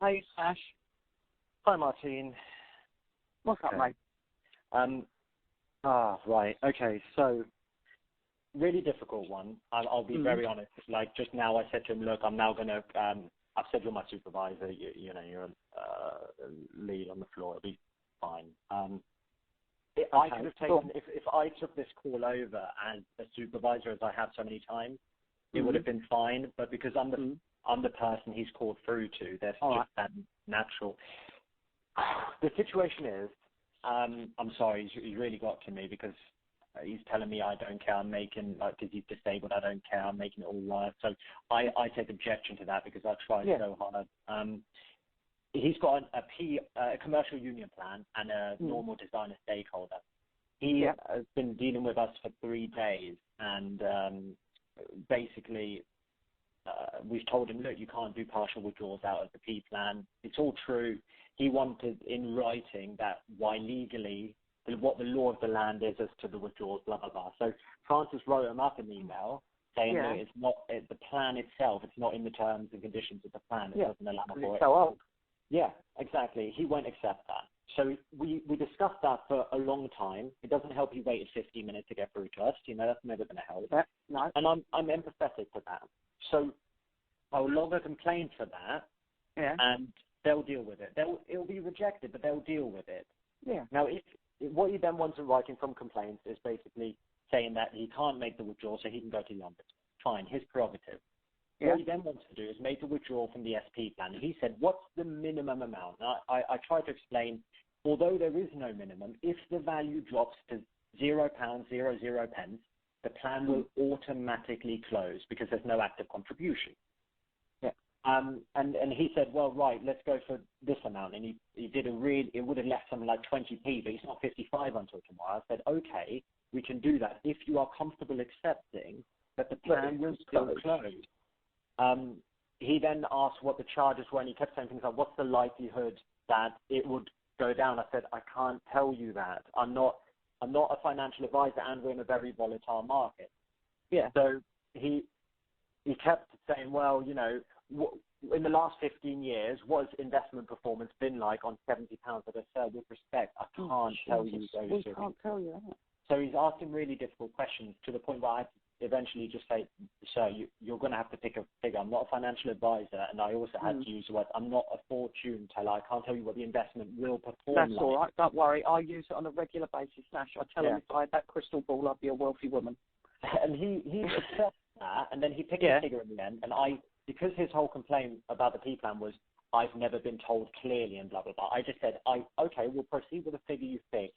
Hey, Sash. Hi, Martine. What's up, mate? Right. Okay, so really difficult one. I'll be very honest. Like, just now I said to him, look, I'm now going to, I've said you're my supervisor. You know, you're a lead on the floor. It'll be fine. I could have taken, if I took this call over as a supervisor, as I have so many times, it would have been fine. But because I'm the person he's called through to, there's just that natural. The situation is, I'm sorry, he's really got to me because he's telling me I don't care. I'm making, like, because he's disabled, I don't care. I'm making it all right. So I take objection to that because I tried so hard. He's got a commercial union plan and a normal designer stakeholder. He has been dealing with us for 3 days, and basically we've told him, look, you can't do partial withdrawals out of the P plan. It's all true. He wanted in writing that why legally, what the law of the land is as to the withdrawals, blah, blah, blah. So Francis wrote him up an email saying that it's not the plan itself. It's not in the terms and conditions of the plan. It doesn't allow for it. So old. Yeah, exactly. He won't accept that. So we discussed that for a long time. It doesn't help he waited 15 minutes to get through to us. You know, that's never going to help. No. And I'm empathetic to that. So I'll log a complaint for that, and they'll deal with it. It'll be rejected, but they'll deal with it. Yeah. Now, what he then wants in writing from complaints is basically saying that he can't make the withdrawal, so he can go to the ombudsman. Fine, his prerogative. Yeah. What he then wants to do is make a withdrawal from the SP plan. And he said, what's the minimum amount? And I tried to explain, although there is no minimum, if the value drops to £0.00, the plan will automatically close because there's no active contribution. Yeah. And he said, well, right, let's go for this amount. And he did it would have left something like 20p, but he's not 55 until tomorrow. I said, okay, we can do that if you are comfortable accepting that the plan will still close. He then asked what the charges were, and he kept saying things like, what's the likelihood that it would go down? I said, I can't tell you that. I'm not a financial advisor, and we're in a very volatile market. Yeah. So he kept saying, well, you know, in the last 15 years, what has investment performance been like on £70? That I said, with respect, I can't tell you those. We can't tell you that. So he's asking really difficult questions to the point where I eventually just say, sir, you're going to have to pick a figure. I'm not a financial advisor, and I also had to use the word, I'm not a fortune teller. I can't tell you what the investment will perform. That's all right. Don't worry. I use it on a regular basis, Nash. I tell him if I had that crystal ball, I'd be a wealthy woman. And he accepts that, and then he picked a figure in the end. And because his whole complaint about the P plan was, I've never been told clearly and blah, blah, blah. I just said, okay, we'll proceed with the figure you pick.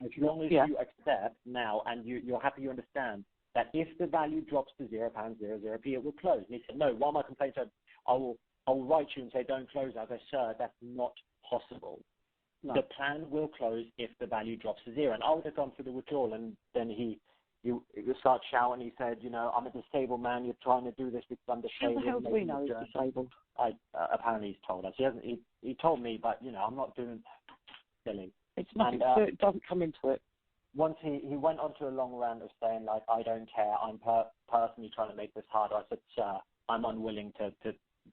As long as you accept now and you're happy, you understand that if the value drops to £0.00p, it will close. And he said, no, while my complaint said, I'll write you and say, don't close. I go, sir, that's not possible. No. The plan will close if the value drops to 0. And I would have gone through the withdrawal, and then he started shouting. He said, you know, I'm a disabled man. You're trying to do this because I'm disabled. How the hell do we know he's disabled? Apparently he's told us. He told me, but, you know, I'm not doing silly. It's nothing. It doesn't come into it. Once he went on to a long rant of saying, like, I don't care. I'm personally trying to make this harder. I said, sir, I'm unwilling to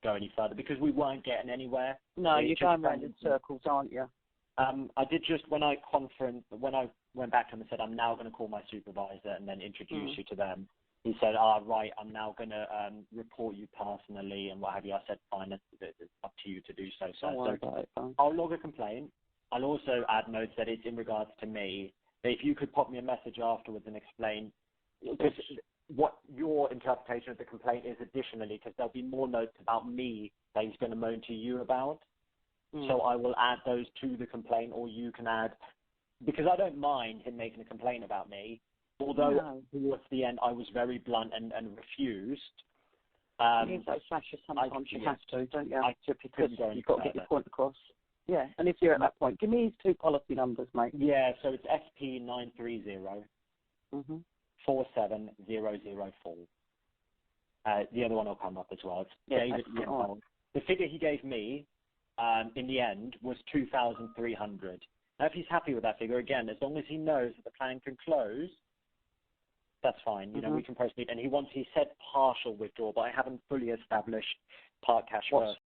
go any further because we weren't getting anywhere. No, you're going round in circles, aren't you? I did just, when I went back to him and said, I'm now going to call my supervisor and then introduce you to them. He said, right, I'm now going to report you personally and what have you. I said, fine, it's up to you to do so. So I'll log a complaint. I'll also add notes that it's in regards to me. That if you could pop me a message afterwards and explain what your interpretation of the complaint is additionally, because there'll be more notes about me that he's going to moan to you about. So I will add those to the complaint, or you can add, because I don't mind him making a complaint about me, although towards the end I was very blunt and refused. Sometimes you have to, don't you? Because you've got to get your point across. Yeah, and if you're at that point, give me his 2 policy numbers, mate. Yeah, so it's SP930 47004. The other one will come up as well. It's David. The figure he gave me in the end was 2,300. Now, if he's happy with that figure, again, as long as he knows that the plan can close, that's fine. You know, we can proceed. And he said partial withdrawal, but I haven't fully established part cash first.